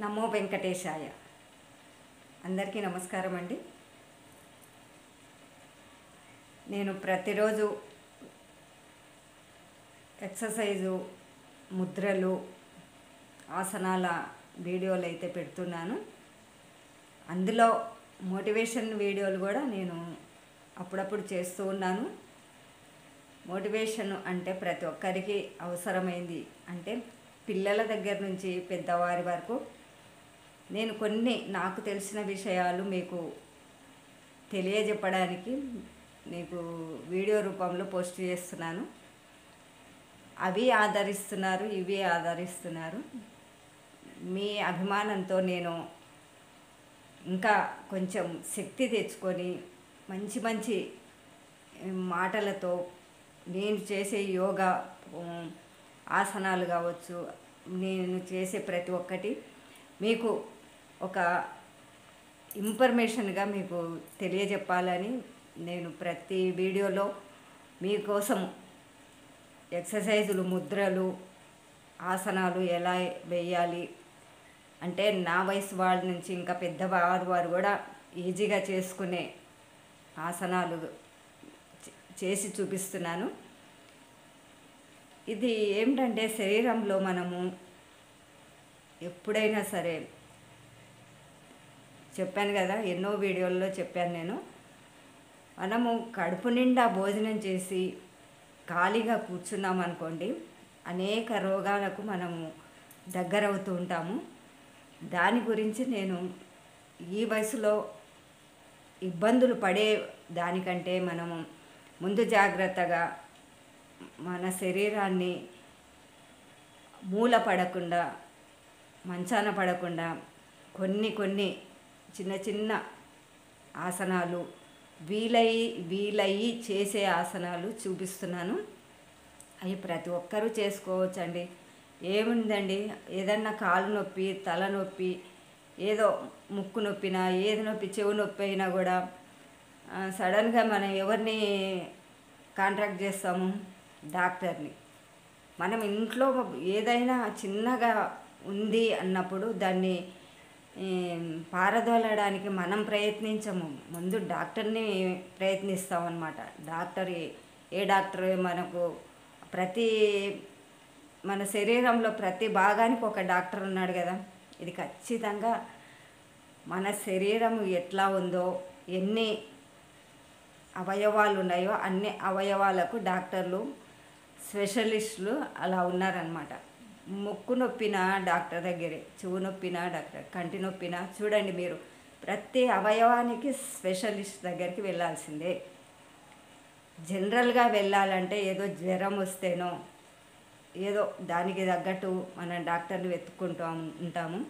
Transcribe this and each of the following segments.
నమో వెంకటేశాయ. అందరికీ నమస్కారం అండి. నేను ప్రతిరోజు ఎక్సర్సైజు, ముద్రలు, ఆసనాల వీడియోలు అయితే పెడుతున్నాను. అందులో మోటివేషన్ వీడియోలు కూడా నేను అప్పుడప్పుడు చేస్తూ ఉన్నాను. మోటివేషన్ అంటే ప్రతి ఒక్కరికి అవసరమైంది. అంటే పిల్లల దగ్గర నుంచి పెద్దవారి వరకు నేను కొన్ని నాకు తెలిసిన విషయాలు మీకు తెలియజెప్పడానికి మీకు వీడియో రూపంలో పోస్ట్ చేస్తున్నాను. అవి ఆదరిస్తున్నారు, ఇవి ఆదరిస్తున్నారు. మీ అభిమానంతో నేను ఇంకా కొంచెం శక్తి తెచ్చుకొని మంచి మంచి మాటలతో నేను చేసే యోగా ఆసనాలు కావచ్చు, నేను చేసే ప్రతి ఒక్కటి మీకు ఒక ఇన్ఫర్మేషన్గా మీకు తెలియజెప్పాలని నేను ప్రతి వీడియోలో మీకోసం ఎక్సర్సైజులు, ముద్రలు, ఆసనాలు ఎలా వేయాలి అంటే నా వయసు వాళ్ళ నుంచి ఇంకా పెద్దవారు కూడా ఈజీగా చేసుకునే ఆసనాలు చేసి చూపిస్తున్నాను. ఇది ఏమిటంటే శరీరంలో మనము ఎప్పుడైనా సరే చెప్పాను కదా, ఎన్నో వీడియోల్లో చెప్పాను నేను. మనము కడుపు నిండా భోజనం చేసి ఖాళీగా కూర్చున్నాం అనుకోండి, అనేక రోగాలకు మనము దగ్గరవుతూ ఉంటాము. దాని గురించి నేను ఈ వయసులో ఇబ్బందులు పడే దానికంటే మనము ముందు జాగ్రత్తగా మన శరీరాన్ని మూల పడకుండా, మంచాన పడకుండా కొన్ని చిన్న చిన్న ఆసనాలు వీలయ్యి చేసే ఆసనాలు చూపిస్తున్నాను. అవి ప్రతి ఒక్కరూ చేసుకోవచ్చండి. ఏముందండి, ఏదన్నా కాలు నొప్పి, తలనొప్పి, ఏదో ముక్కు నొప్పినా, ఏది నొప్పి, చెవు నొప్పి అయినా కూడా సడన్గా మనం ఎవరిని కాంటాక్ట్ చేస్తాము? డాక్టర్ని. మనం ఇంట్లో ఏదైనా చిన్నగా ఉంది అన్నప్పుడు దాన్ని పారదోలడానికి మనం ప్రయత్నించము, ముందు డాక్టర్ని ప్రయత్నిస్తామన్నమాట. ఏ డాక్టర్ మనకు మన శరీరంలో ప్రతి భాగానికి ఒక డాక్టర్ ఉన్నాడు కదా. ఇది ఖచ్చితంగా మన శరీరం ఎట్లా ఉందో, ఎన్ని అవయవాలు ఉన్నాయో అన్ని అవయవాలకు డాక్టర్లు, స్పెషలిస్టులు అలా ఉన్నారనమాట. ముక్కు నొప్పిన డాక్టర్ దగ్గరే, చెవు నొప్పిన డాక్టర్, కంటి నొప్పిన చూడండి మీరు, ప్రతి అవయవానికి స్పెషలిస్ట్ దగ్గరికి వెళ్ళాల్సిందే. జనరల్గా వెళ్ళాలంటే ఏదో జ్వరం వస్తేనో ఏదో దానికి తగ్గట్టు మన డాక్టర్లు వెతుక్కుంటూ ఉంటాము.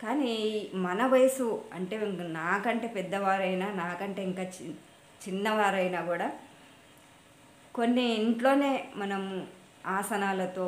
కానీ మన వయసు అంటే నాకంటే పెద్దవారైనా, నాకంటే ఇంకా చిన్నవారైనా కూడా కొన్ని ఇంట్లోనే మనం ఆసనాలతో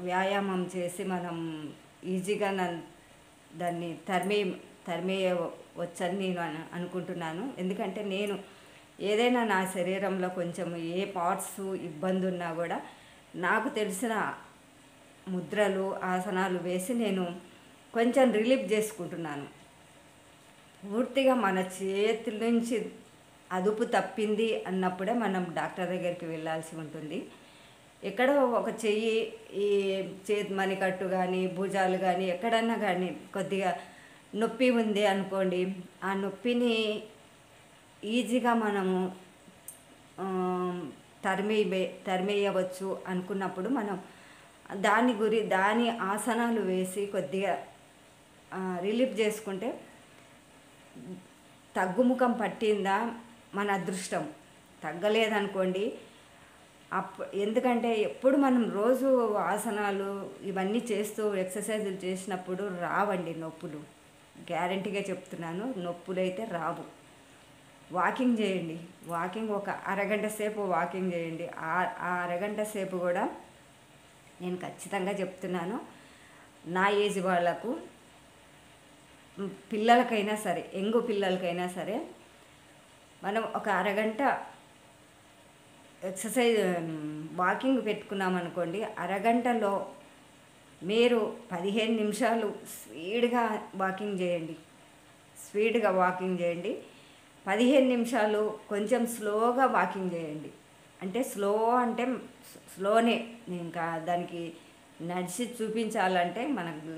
వ్యాయామం చేసి మనం ఈజీగా దాన్ని తరిమేయవచ్చని నేను అనుకుంటున్నాను. ఎందుకంటే నేను ఏదైనా నా శరీరంలో కొంచెం ఏ పార్ట్స్ ఇబ్బంది ఉన్నా కూడా నాకు తెలిసిన ముద్రలు, ఆసనాలు వేసి నేను కొంచెం రిలీఫ్ చేసుకుంటున్నాను. పూర్తిగా మన చేతుల నుంచి అదుపు తప్పింది అన్నప్పుడే మనం డాక్టర్ దగ్గరికి వెళ్ళాల్సి ఉంటుంది. ఎక్కడో ఒక ఈ చేతి మణికట్టు కానీ, భుజాలు కానీ, ఎక్కడన్నా కానీ కొద్దిగా నొప్పి ఉంది అనుకోండి, ఆ నొప్పిని ఈజీగా మనము తరిమేయవచ్చు అనుకున్నప్పుడు మనం దాని ఆసనాలు వేసి కొద్దిగా రిలీఫ్ చేసుకుంటే తగ్గుముఖం పట్టిందా మన అదృష్టం. తగ్గలేదనుకోండి, ఎందుకంటే ఎప్పుడు మనం రోజు ఆసనాలు ఇవన్నీ చేస్తూ ఎక్సర్సైజులు చేసినప్పుడు రావండి నొప్పులు. గ్యారంటీగా చెప్తున్నాను, నొప్పులు అయితే రావు. వాకింగ్ చేయండి, ఒక అరగంట సేపు వాకింగ్ చేయండి. ఆ అరగంట సేపు కూడా నేను ఖచ్చితంగా చెప్తున్నాను, నా ఏజ్ వాళ్ళకు, పిల్లలకైనా సరే, యంగ్ పిల్లలకైనా సరే, మనం ఒక అరగంట ఎక్సర్సైజ్ వాకింగ్ పెట్టుకున్నామనుకోండి, అరగంటలో మీరు 15 నిమిషాలు స్పీడ్గా వాకింగ్ చేయండి. స్పీడ్గా వాకింగ్ చేయండి. 15 నిమిషాలు కొంచెం స్లోగా వాకింగ్ చేయండి. అంటే స్లో అంటే స్లోనే, ఇంకా దానికి నడిచి చూపించాలంటే మనకు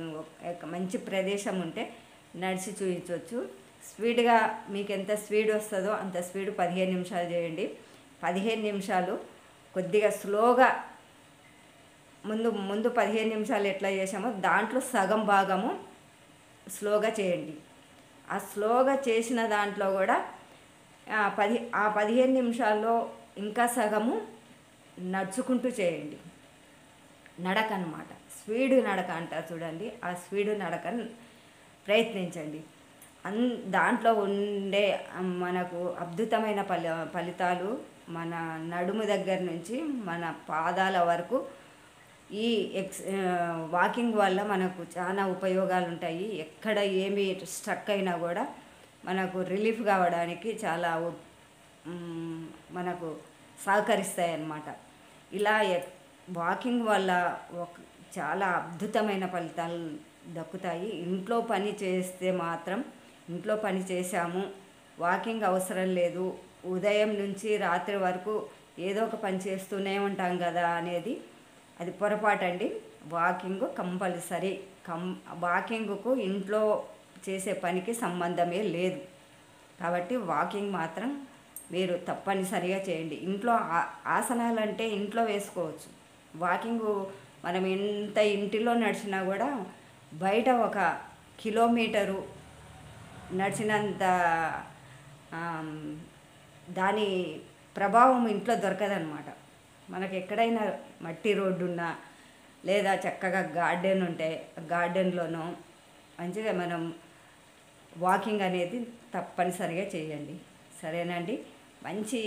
ఒక మంచి ప్రదేశం ఉంటే నడిచి చూపించవచ్చు. స్పీడ్గా మీకు ఎంత స్పీడ్ వస్తుందో అంత స్పీడ్ 15 నిమిషాలు చేయండి. 15 నిమిషాలు కొద్దిగా స్లోగా ముందు 15 నిమిషాలు ఎట్లా చేసామో దాంట్లో సగం భాగము స్లోగా చేయండి. ఆ స్లోగా చేసిన దాంట్లో కూడా 15 నిమిషాల్లో ఇంకా సగము నడుచుకుంటూ చేయండి. నడక అన్నమాట, స్పీడ్ నడక అంటారు చూడండి, ఆ స్పీడ్ నడకను ప్రయత్నించండి. దాంట్లో ఉండే మనకు అద్భుతమైన ఫలితాలు మన నడుము దగ్గర నుంచి మన పాదాల వరకు ఈ వాకింగ్ వల్ల మనకు చాలా ఉపయోగాలు ఉంటాయి. ఎక్కడ ఏమి స్ట్రక్ అయినా కూడా మనకు రిలీఫ్ కావడానికి చాలా మనకు సహకరిస్తాయి అన్నమాట. ఇలా వాకింగ్ వల్ల చాలా అద్భుతమైన ఫలితాలు దక్కుతాయి. ఇంట్లో పని చేస్తే మాత్రం, ఇంట్లో పని చేశాము, వాకింగ్ అవసరం లేదు, ఉదయం నుంచి రాత్రి వరకు ఏదో ఒక పని చేస్తూనే ఉంటాం కదా అనేది అది పొరపాటండి. Walking compulsory. వాకింగ్కు ఇంట్లో చేసే పనికి సంబంధమే లేదు. కాబట్టి వాకింగ్ మాత్రం మీరు తప్పనిసరిగా చేయండి. ఇంట్లో ఆసనాలు అంటే ఇంట్లో వేసుకోవచ్చు. వాకింగ్ మనం ఎంత ఇంటిలో నడిచినా కూడా బయట 1 కిలోమీటరు నడిచినంత దాని ప్రభావం ఇంట్లో దొరకదనమాట. మనకు ఎక్కడైనా మట్టి రోడ్డు ఉన్నా లేదా చక్కగా గార్డెన్ ఉంటే గార్డెన్లోనూ మంచిగా మనం వాకింగ్ అనేది తప్పనిసరిగా చేయండి. సరేనండి. మంచి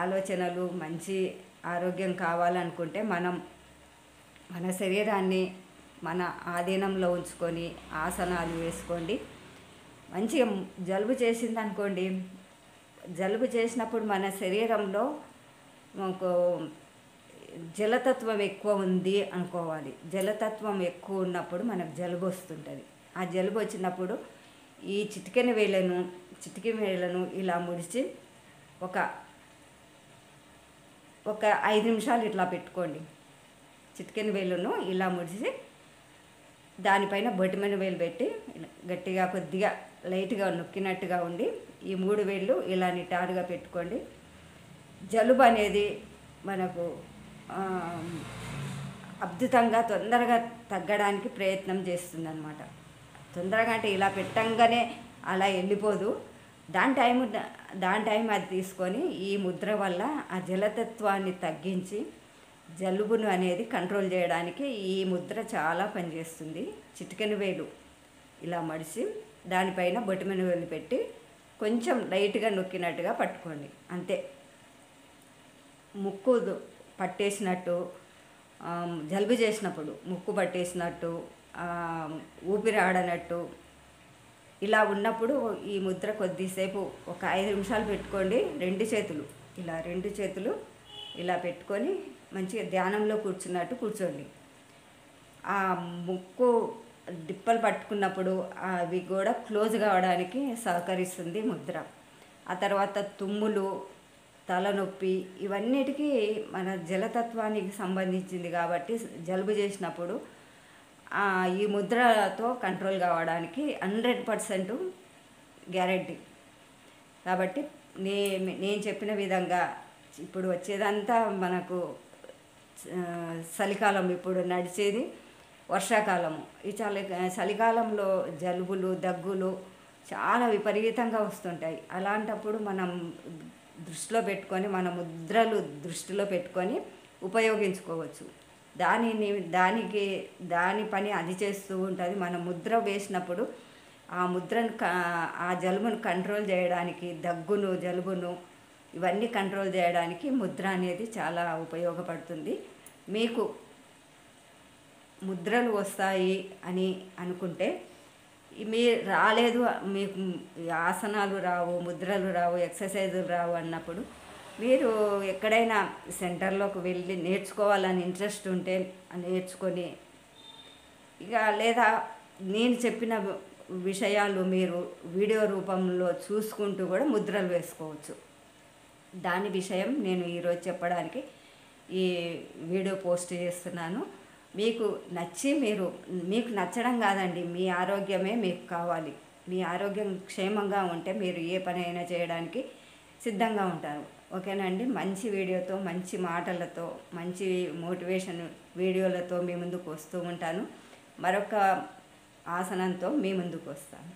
ఆలోచనలు, మంచి ఆరోగ్యం కావాలనుకుంటే మనం మన శరీరాన్ని మన ఆధీనంలో ఉంచుకొని ఆసనాలు వేసుకోండి. మంచిగా జలుబు చేసిందనుకోండి, జలుబు చేసినప్పుడు మన శరీరంలో జలతత్వం ఎక్కువ ఉంది అనుకోవాలి. జలతత్వం ఎక్కువ ఉన్నప్పుడు మనకు జలుబు వస్తుంటుంది. ఆ జలుబు వచ్చినప్పుడు ఈ చిటికెన వేళ్ళను ఇలా ముడిచి ఒక 5 నిమిషాలు ఇట్లా పెట్టుకోండి. చిటికెన వేళ్ళను ఇలా ముడిచి దానిపైన బొటిమెన వేలు పెట్టి గట్టిగా కొద్దిగా లైట్గా నొక్కినట్టుగా ఉండి ఈ 3 వేళ్ళు ఇలా నిటారుగా పెట్టుకోండి. జలుబు అనేది మనకు అద్భుతంగా తొందరగా తగ్గడానికి ప్రయత్నం చేస్తుందన్నమాట. తొందరగా అంటే ఇలా పెట్టంగానే అలా వెళ్ళిపోదు. దాని టైం అది తీసుకొని ఈ ముద్ర వల్ల ఆ జలతత్వాన్ని తగ్గించి జలుబును అనేది కంట్రోల్ చేయడానికి ఈ ముద్ర చాలా పనిచేస్తుంది. చిటికెన వేలు ఇలా మడిచి దానిపైన బొటిమెన వేలు పెట్టి కొంచెం లైట్గా నొక్కినట్టుగా పట్టుకోండి. అంతే. ముక్కు పట్టేసినట్టు, జలుబు చేసినప్పుడు ముక్కు పట్టేసినట్టు, ఊపిరి ఆడనట్టు ఇలా ఉన్నప్పుడు ఈ ముద్ర కొద్దిసేపు ఒక 5 నిమిషాలు పెట్టుకోండి. 2 చేతులు ఇలా పెట్టుకొని మంచిగా ధ్యానంలో కూర్చున్నట్టు కూర్చోండి. ఆ ముక్కు డిప్పలు పట్టుకున్నప్పుడు అవి కూడా క్లోజ్ కావడానికి సహకరిస్తుంది ముద్ర. ఆ తర్వాత తుమ్ములు, తలనొప్పి ఇవన్నిటికీ మన జలతత్వానికి సంబంధించింది కాబట్టి జలుబు చేసినప్పుడు ఈ ముద్రతో కంట్రోల్ కావడానికి 100% గ్యారెంటీ. కాబట్టి నేను చెప్పిన విధంగా ఇప్పుడు వచ్చేదంతా మనకు చలికాలం, ఇప్పుడు నడిచేది వర్షాకాలము. ఈ చలికాలంలో జలుబులు, దగ్గులు చాలా విపరీతంగా వస్తుంటాయి. అలాంటప్పుడు మనం దృష్టిలో పెట్టుకొని, మన ముద్రలు దృష్టిలో పెట్టుకొని ఉపయోగించుకోవచ్చు. దాని పని అది చేస్తూ ఉంటుంది. మనం ముద్ర వేసినప్పుడు ఆ ముద్రను ఆ జలుబును కంట్రోల్ చేయడానికి, దగ్గును, జలుబును ఇవన్నీ కంట్రోల్ చేయడానికి ముద్ర అనేది చాలా ఉపయోగపడుతుంది. మీకు ముద్రలు వస్తాయి అని అనుకుంటే, మీరు రాలేదు, మీకు ఆసనాలు రావు, ముద్రలు రావు, ఎక్సర్సైజులు రావు అన్నప్పుడు మీరు ఎక్కడైనా సెంటర్లోకి వెళ్ళి నేర్చుకోవాలని ఇంట్రెస్ట్ ఉంటే నేర్చుకొని ఇక లేదా నేను చెప్పిన విషయాలు మీరు వీడియో రూపంలో చూసుకుంటూ కూడా ముద్రలు వేసుకోవచ్చు. దాని విషయం నేను ఈరోజు చెప్పడానికి ఈ వీడియో పోస్ట్ చేస్తున్నాను. మీకు నచ్చి మీకు నచ్చడం కాదండి, మీ ఆరోగ్యమే మీకు కావాలి. మీ ఆరోగ్యం క్షేమంగా ఉంటే మీరు ఏ పని అయినా చేయడానికి సిద్ధంగా ఉంటారు. ఓకేనండి. మంచి వీడియోతో, మంచి మాటలతో, మంచి మోటివేషన్ వీడియోలతో మీ ముందుకు వస్తూ ఉంటాను. మరొక ఆసనంతో మీ ముందుకు వస్తాను.